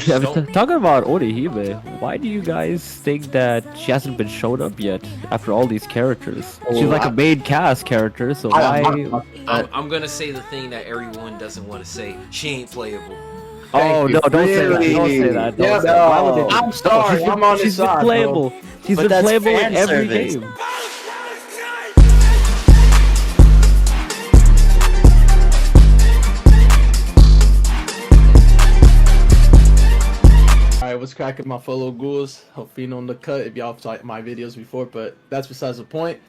just Yeah, don't. talking about Orihime, why do you guys think that she hasn't been shown up yet after all these characters? She's Oh, like a main cast character, so I why? 100%. I'm gonna say the thing that everyone doesn't want to say. She ain't playable. Thank Oh you. no! Don't say that! Don't say Really? that! Don't Yep. say that. Why would they do? I'm No, sorry. I'm on his she's been side, bro. playable. She's But been that's playable in fan every service. game. Alright, what's cracking, my fellow ghouls? Helphino on the cut if y'all saw my videos before, but that's besides the point.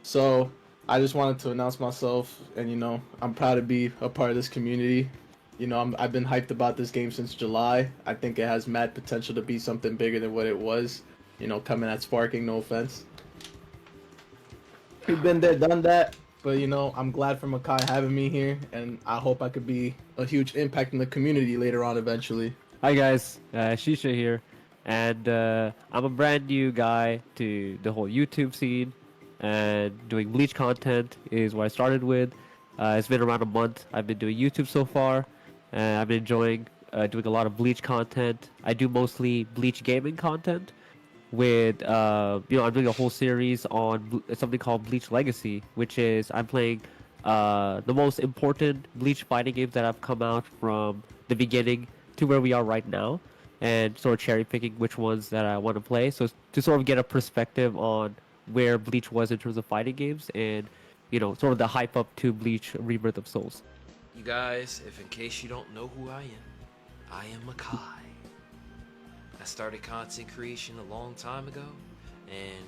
So, I just wanted to announce myself, and I'm proud to be a part of this community. I've been hyped about this game since July. I think it has mad potential to be something bigger than what it was. Coming at Sparking, no offense. We've been there, done that, but I'm glad for Makai having me here, and I hope I could be a huge impact in the community later on eventually. Hi guys, Shisha here, and I'm a brand new guy to the whole YouTube scene, and doing Bleach content is what I started with. It's been around a month. I've been doing YouTube so far, and I've been enjoying doing a lot of Bleach content. I do mostly Bleach gaming content with, I'm doing a whole series on something called Bleach Legacy, which is I'm playing the most important Bleach fighting games that have come out from the beginning to where we are right now, and sort of cherry picking which ones that I want to play. So to sort of get a perspective on where Bleach was in terms of fighting games, and sort of the hype up to Bleach Rebirth of Souls. You guys, if in case you don't know who I am Makai. I started content creation a long time ago, and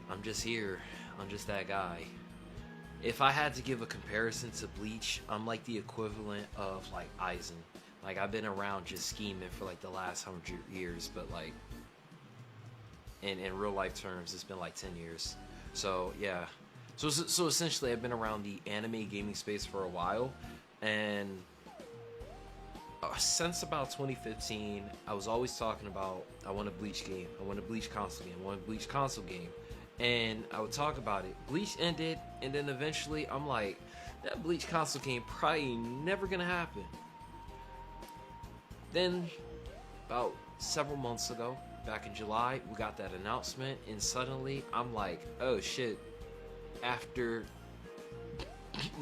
I'm just here. I'm just that guy. If I had to give a comparison to Bleach, I'm like the equivalent of like Aizen. Like, I've been around just scheming for like the last 100 years, but like in real life terms, it's been like 10 years. So yeah. So essentially, I've been around the anime gaming space for a while, and since about 2015, I was always talking about I want a Bleach game, I want a Bleach console game, I want a Bleach console game, and I would talk about it. Bleach ended, and then eventually I'm like, that Bleach console game probably never gonna happen. Then, about several months ago, back in July, we got that announcement, and suddenly I'm like, oh shit, after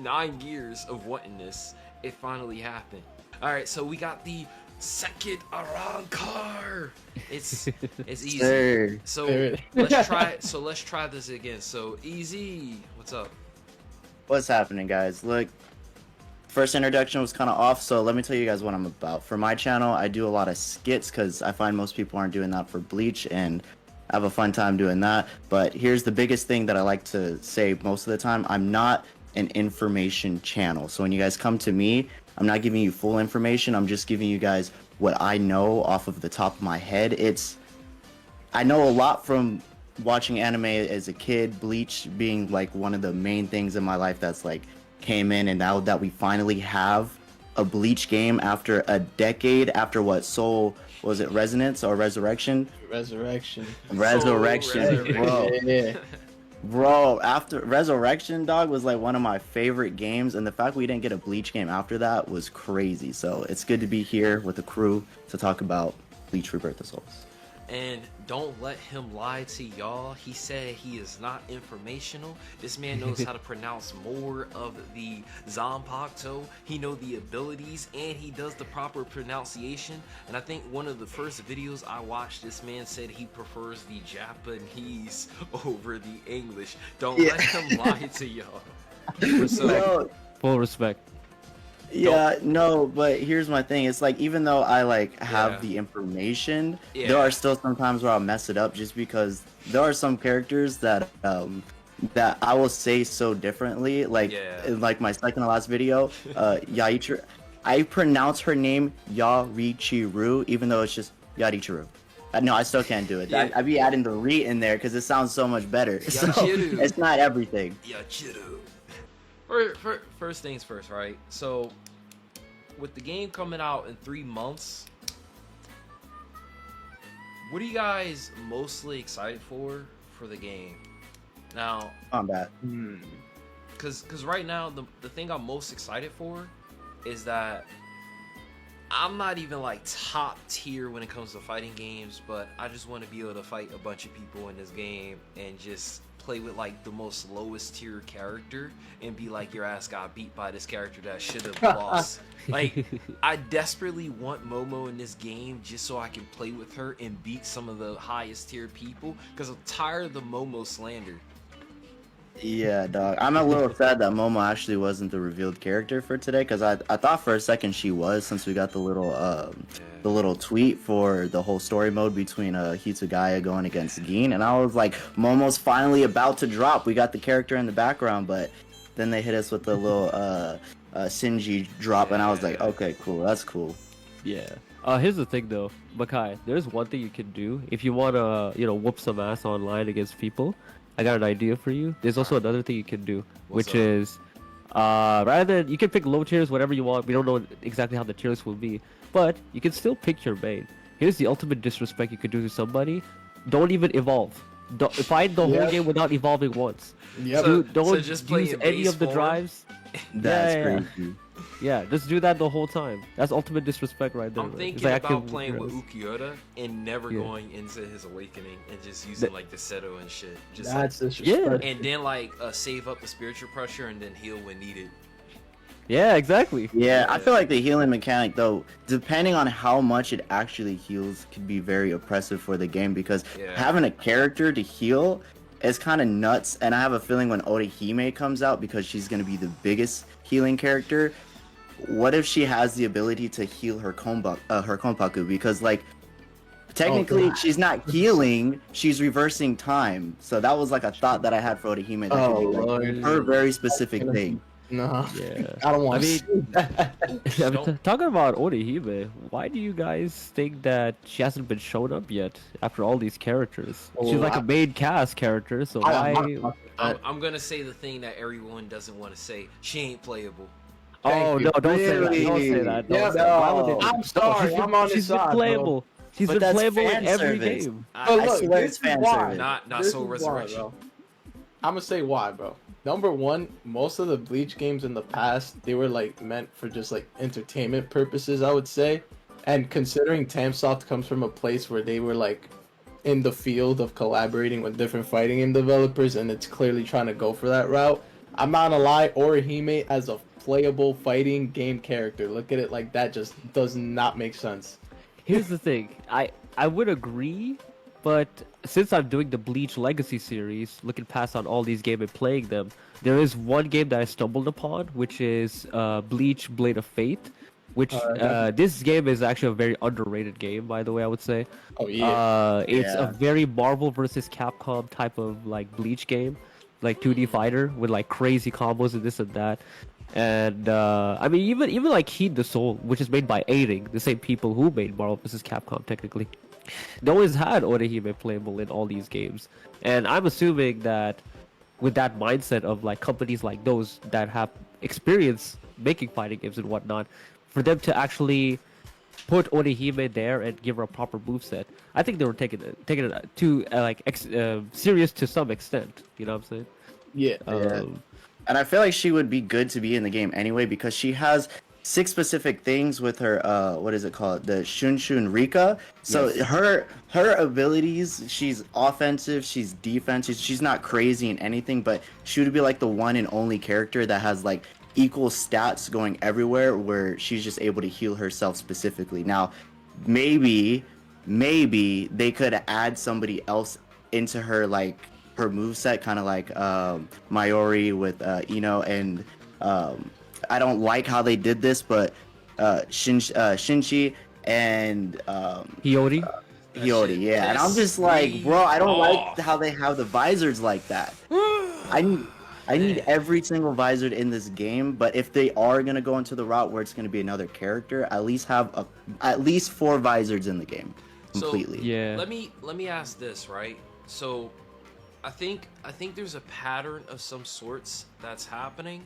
9 years of wanting this, it finally happened. Alright, so we got the second Aran car. It's easy. Sir. So let's try this again. So easy. What's up? What's happening, guys? Look, first introduction was kind of off, so let me tell you guys what I'm about. For my channel, I do a lot of skits because I find most people aren't doing that for Bleach, and I have a fun time doing that. But here's the biggest thing that I like to say most of the time. I'm not an information channel. So when you guys come to me, I'm not giving you full information. I'm just giving you guys what I know off of the top of my head. I know a lot from watching anime as a kid, Bleach being like one of the main things in my life that's like came in, and now that we finally have a Bleach game after a decade, after what, Soul, was it Resonance or Resurrection? Resurrection, Bro. Yeah. Bro, after Resurrection, dog, was like one of my favorite games, and the fact we didn't get a Bleach game after that was crazy. So it's good to be here with the crew to talk about Bleach Rebirth of Souls. And don't let him lie to y'all. He said he is not informational. This man knows how to pronounce more of the Zanpakuto. He knows the abilities, and he does the proper pronunciation. And I think one of the first videos I watched, this man said he prefers the Japanese over the English. Don't let him lie to y'all. No, Full respect. yeah, no, but here's my thing. It's like, even though I like have Yeah. the information, Yeah. there are still some times where I'll mess it up just because there are some characters that that I will say so differently. Like in like my second to last video, Yaichiro, I pronounce her name Yarichiru, even though it's just Yarichiru. No, I still can't do it. Yeah. I'd be adding the re in there because it sounds so much better. So Yachiru. it's not everything. Yachiru. First things first, right? So, with the game coming out in 3 months, what are you guys mostly excited for the game? Now, Combat. because right now the thing I'm most excited for is that I'm not even like top tier when it comes to fighting games, but I just want to be able to fight a bunch of people in this game and just play with like the most lowest tier character and be like, your ass got beat by this character that should have lost. Like, I desperately want Momo in this game just so I can play with her and beat some of the highest tier people, because I'm tired of the Momo slander. Yeah, dog. I'm a little sad that Momo actually wasn't the revealed character for today, because I thought for a second she was, since we got the little tweet for the whole story mode between Hitsugaya going against Gin, and I was like, Momo's finally about to drop. We got the character in the background, but then they hit us with the little Shinji drop, and I was like, okay, cool, that's cool. Yeah. Here's the thing though, Makai. There's one thing you can do if you wanna, whoop some ass online against people. I got an idea for you. There's also another thing you can do, which is, rather than, you can pick low tiers, whatever you want. We don't know exactly how the tiers will be, but you can still pick your main. Here's the ultimate disrespect you could do to somebody: don't even evolve. Fight the whole game without evolving once. Yep. Don't just play use in any base of the form? drives. That's Yeah. crazy. Yeah, just do that the whole time. That's ultimate disrespect right there. I'm man. thinking It's like, I about can playing whoop with your ass. Ukiura and never Yeah. going into his awakening and just using like the Seto and shit. Just That's like, disrespectful. and then like save up the spiritual pressure and then heal when needed. Yeah, exactly. Yeah, I feel like the healing mechanic, though, depending on how much it actually heals, could be very oppressive for the game, because Yeah. having a character to heal is kind of nuts. And I have a feeling when Orihime comes out, because she's going to be the biggest healing character, what if she has the ability to heal her Konpaku? Because, like, technically, God. she's not healing, she's reversing time. So that was like a thought that I had for Orihime. That could be like Lord. her very specific thing. No. Yeah. I don't want I mean- to see that. I mean, talking about Orihime, why do you guys think that she hasn't been shown up yet after all these characters? She's Oh, like a main cast character, so why? I'm gonna say the thing that everyone doesn't want to say. She ain't playable. Oh Thank you. no! Don't say that! Don't say Really? that! Yeah, Don't say that. Why would they do I'm that? sorry, She's I'm on she's his been side, bro. playable. She's But been that's playable in fan every service. game. But I look, swear this it's is fan why. service. Not This Soul is why, Resurrection. bro. I'm gonna say why, bro. Number one, most of the Bleach games in the past, they were like meant for just like entertainment purposes, I would say. And considering Tamsoft comes from a place where they were like in the field of collaborating with different fighting game developers, and it's clearly trying to go for that route. I'm not gonna lie, Orihime as a playable fighting game character, look at it like that, just does not make sense. Here's the thing. I would agree, but since I'm doing the Bleach Legacy series, looking past on all these games and playing them, there is one game that I stumbled upon, which is Bleach Blade of Fate. Which this game is actually a very underrated game, by the way. I would say. Oh yeah. It's a Yeah. very Marvel versus Capcom type of like Bleach game, like 2D fighter with like crazy combos and this and that. And I mean, even like Heed the Soul, which is made by Aiding, the same people who made Marvel vs. Capcom, technically. They always had Orihime playable in all these games, and I'm assuming that with that mindset of like companies like those that have experience making fighting games and whatnot, for them to actually put Orihime there and give her a proper moveset, I think they were taking it to serious to some extent. You know what I'm saying? Yeah. And I feel like she would be good to be in the game anyway, because she has 6 specific things with her what is it called, the Shun Rika. So Yes. her abilities, she's offensive, she's defensive, she's not crazy in anything, but she would be like the one and only character that has like equal stats going everywhere, where she's just able to heal herself specifically. Now maybe they could add somebody else into her, like her moveset, kind of like Mayuri with Ino, and I don't like how they did this, but Shinji and Hiyori. Hiyori, shit yeah. And I'm pissed just like, me bro, I don't off. like how they have the visors like that. I need every single visor in this game, but if they are gonna go into the route where it's gonna be another character, at least have at least 4 visors in the game completely. So, Yeah. Let me ask this, right? So I think there's a pattern of some sorts that's happening.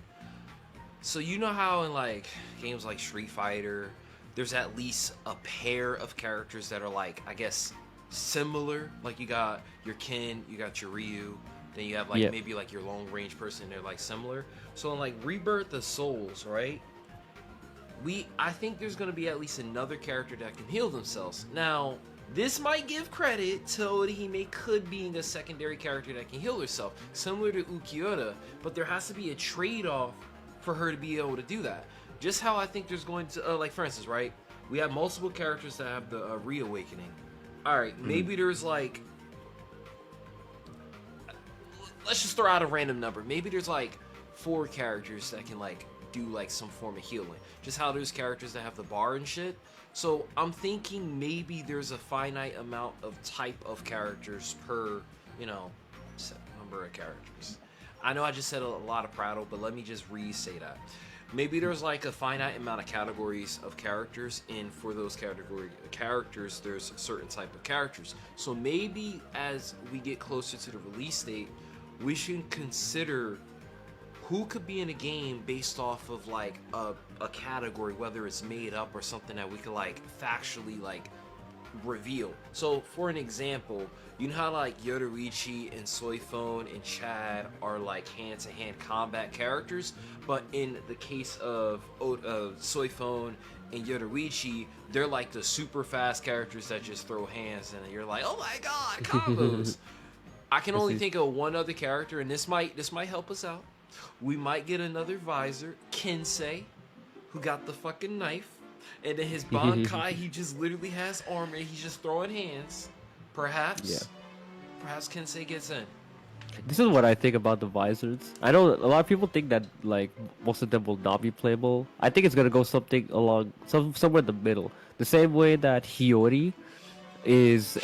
So you know how in like games like Street Fighter, there's at least a pair of characters that are like, I guess, similar. Like you got your Ken, you got your Ryu, then you have like Yep. maybe like your long range person, they're like similar. So in like Rebirth of Souls, right? I think there's gonna be at least another character that can heal themselves. Now, this might give credit to Orihime could being a secondary character that can heal herself, similar to Ukiura, but there has to be a trade-off for her to be able to do that. Just how I think there's going to, like for instance, right? We have multiple characters that have the reawakening. Alright, maybe there's like, let's just throw out a random number. Maybe there's like 4 characters that can like do like some form of healing. Just how there's characters that have the bar and shit. So I'm thinking maybe there's a finite amount of type of characters per, you know, set number of characters. I know I just said a lot of prattle, but let me just re-say that. Maybe there's like a finite amount of categories of characters, and for those characters, there's a certain type of characters. So maybe as we get closer to the release date, we should consider who could be in a game based off of like a category, whether it's made up or something that we could like factually like reveal. So for an example, you know how like Yoruichi and Soifone and Chad are like hand-to-hand combat characters, but in the case of Soifone and Yoruichi, they're like the super fast characters that just throw hands and you're like, oh my god, combos. I can only think of one other character, and this might help us out. We might get another visor, Kensei, who got the fucking knife, and then his Bankai, he just literally has armor, he's just throwing hands. Perhaps Kensei gets in. This is what I think about the visors. I know a lot of people think that like most of them will not be playable. I think it's gonna go something along somewhere in the middle. The same way that Hiyori is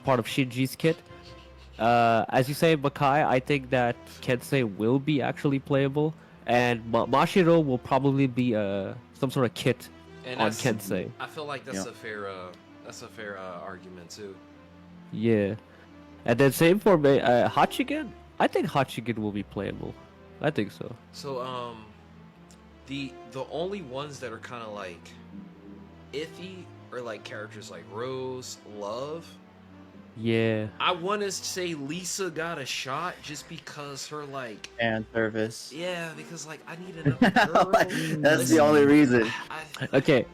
part of Shinji's kit. As you say, Makai, I think that Kensei will be actually playable, and Mashiro will probably be some sort of kit and on Kensei. I feel like that's a fair argument too. Yeah, and then same for Hachigen. I think Hachigen will be playable. I think so. So the only ones that are kind of like iffy are like characters like Rose, Love. Yeah. I want to say Lisa got a shot just because her like Fan service. Yeah, because like I need another girl. That's the only reason. Okay,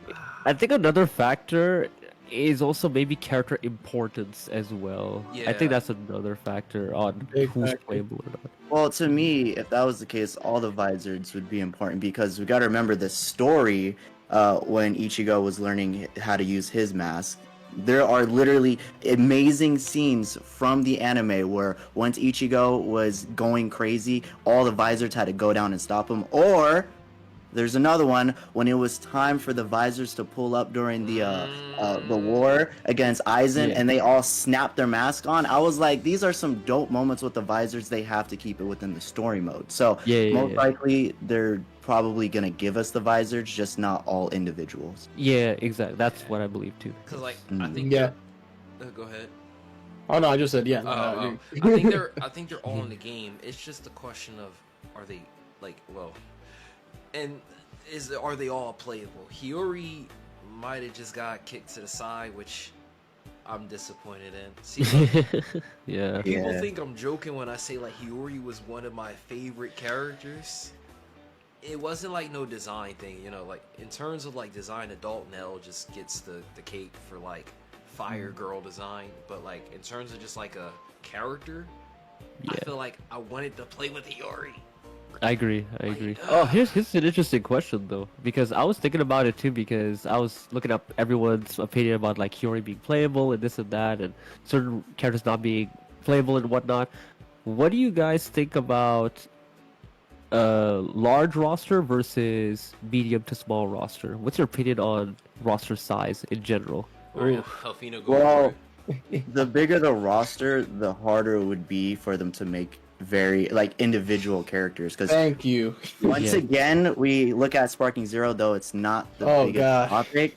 I think another factor is also maybe character importance as well. I think that's another factor on who's playable or not. Well, to me, if that was the case, all the visors would be important because we got to remember the story when Ichigo was learning how to use his mask. There are literally amazing scenes from the anime where once Ichigo was going crazy, all the visors had to go down and stop him. Or there's another one when it was time for the visors to pull up during the war against Aizen, and they all snapped their mask on. I was like, these are some dope moments with the visors. They have to keep it within the story mode. So most likely they're probably gonna give us the visors, just not all individuals. Yeah, exactly. That's what I believe too. Because like I think go ahead. Oh no, I just said I think they're all in the game. It's just a question of are they like are they all playable? Hiyori might have just got kicked to the side, which I'm disappointed in. See, people think I'm joking when I say like Hiyori was one of my favorite characters. It wasn't like no design thing, you know, like in terms of like design, Adult Nell just gets the cake for like Fire Girl design, but like in terms of just like a character, I feel like I wanted to play with Hiyori. I agree. Oh, here's an interesting question though, because I was thinking about it too, because I was looking up everyone's opinion about like Hiyori being playable and this and that, and certain characters not being playable and whatnot. What do you guys think about large roster versus medium to small roster? What's your opinion on roster size in general? Helphino, well, the bigger the roster, the harder it would be for them to make very like individual characters. Because thank you. Once again, we look at Sparking Zero, though it's not the biggest topic.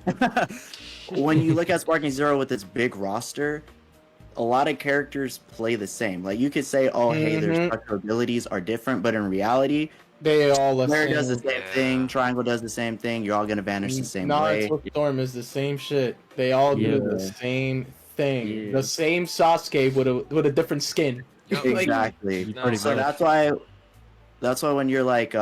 When you look at Sparking Zero with its big roster, a lot of characters play the same. Like you could say, oh, hey, their special abilities are different, but in reality, they all the Flare same. does the same thing. Triangle does the same thing. You're all gonna vanish the same way. Storm is the same shit. They all do the same thing. The same Sasuke with a different skin. Exactly. No, so that's why That's why when you're like,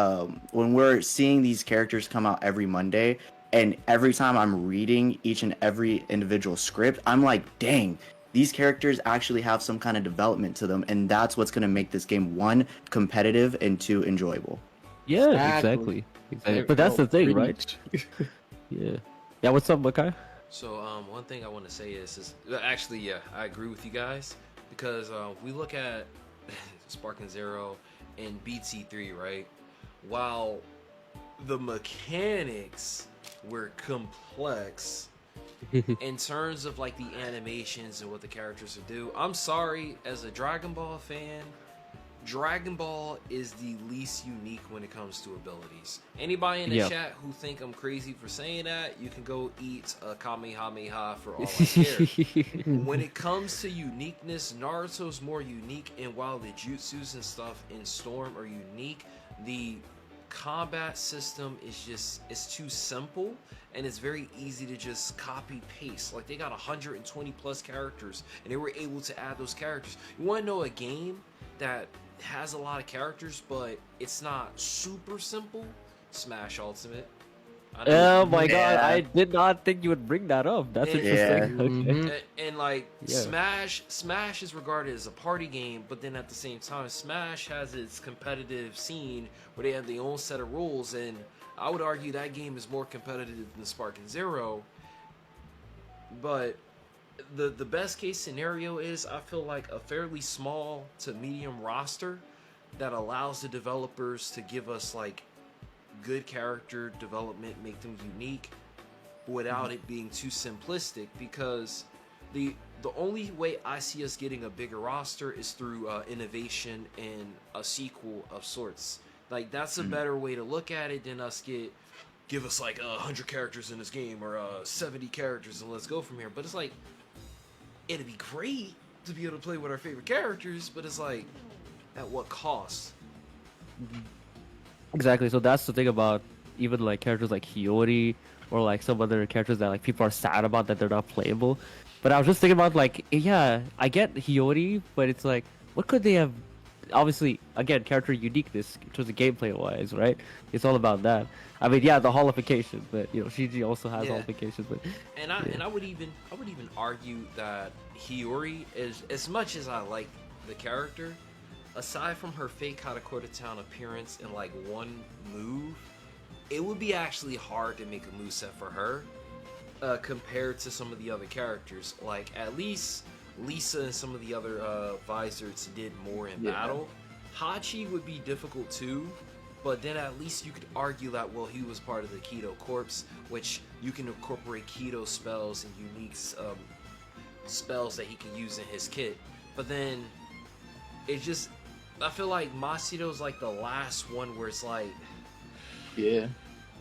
when we're seeing these characters come out every Monday, and every time I'm reading each and every individual script, I'm like, dang, these characters actually have some kind of development to them, and that's what's gonna make this game, one, competitive, and two, enjoyable. Yeah, Exactly. exactly. But that's the thing, right? Preach. Yeah. Yeah. What's up, Makai? So one thing I want to say is actually, yeah, I agree with you guys, because we look at Sparking Zero and BT3, right? While the mechanics were complex in terms of like the animations and what the characters would do, I'm sorry, as a Dragon Ball fan, Dragon Ball is the least unique when it comes to abilities. Anybody in the Yeah. chat who think I'm crazy for saying that, you can go eat a Kamehameha for all I care. When it comes to uniqueness, Naruto's more unique, and while the jutsus and stuff in Storm are unique, the combat system is just, it's too simple, and it's very easy to just copy paste. Like, they got 120 plus characters, and they were able to add those characters. You want to know a game that has a lot of characters but it's not super simple? Smash Ultimate. I know- Oh my god, Yeah. I did not think you would bring that up. That's Yeah. interesting. Mhm. Okay. and like Yeah. Smash is regarded as a party game, but then at the same time, Smash has its competitive scene where they have their own set of rules, and I would argue that game is more competitive than Sparking Zero. But the best case scenario is, I feel like, a fairly small to medium roster that allows the developers to give us like good character development, make them unique without it being too simplistic, because the only way I see us getting a bigger roster is through innovation and a sequel of sorts. Like, that's a better way to look at it than us give us like 100 characters in this game, or 70 characters, and let's go from here. But it's like, it'd be great to be able to play with our favorite characters, but it's like, at what cost? Exactly. So that's the thing about even like characters like Hiyori or like some other characters that like people are sad about that they're not playable. But I was just thinking about like, yeah, I get Hiyori, but it's like, what could they have? Obviously, again, character uniqueness in terms of gameplay wise, right? It's all about that. I mean, yeah, the holification, but you know, Shiji also has Yeah. holification, but And I would even argue that Hiyori is, as much as I like the character, aside from her fake Katakota Town appearance and like one move, it would be actually hard to make a moveset for her compared to some of the other characters. Like, at least Lisa and some of the other visors did more in Yeah. battle. Hachi would be difficult too, but then at least you could argue that, well, he was part of the Keto Corps, which you can incorporate Keto spells and unique spells that he can use in his kit. But then it just, I feel like Masido's like the last one where it's like, Yeah.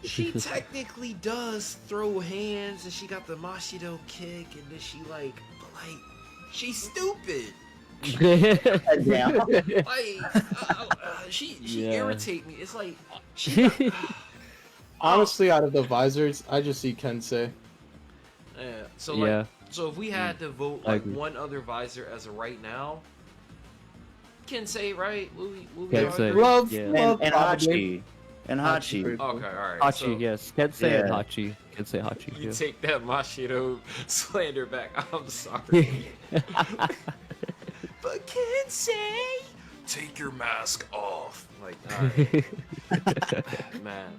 she technically does throw hands, and she got the Mashido kick, and then she like, but like, she's stupid. Damn. Like, she Yeah. irritate me. It's like, she got, Honestly, out of the visors, I just see Kensei. yeah. So like, yeah, so if we had to vote I like agree. one other visor as of right now, Kensei, right? Will we Kensei. argue? Love, Yeah. love, And probably. Hachi. And Hachi. Hachi. Okay, all right. Hachi, so yes, Kensei and Yeah. Hachi, Kensei Hachi. You Yeah. take that Mashido slander back. I'm sorry. But Kensei, take your mask off. Like, alright. Man.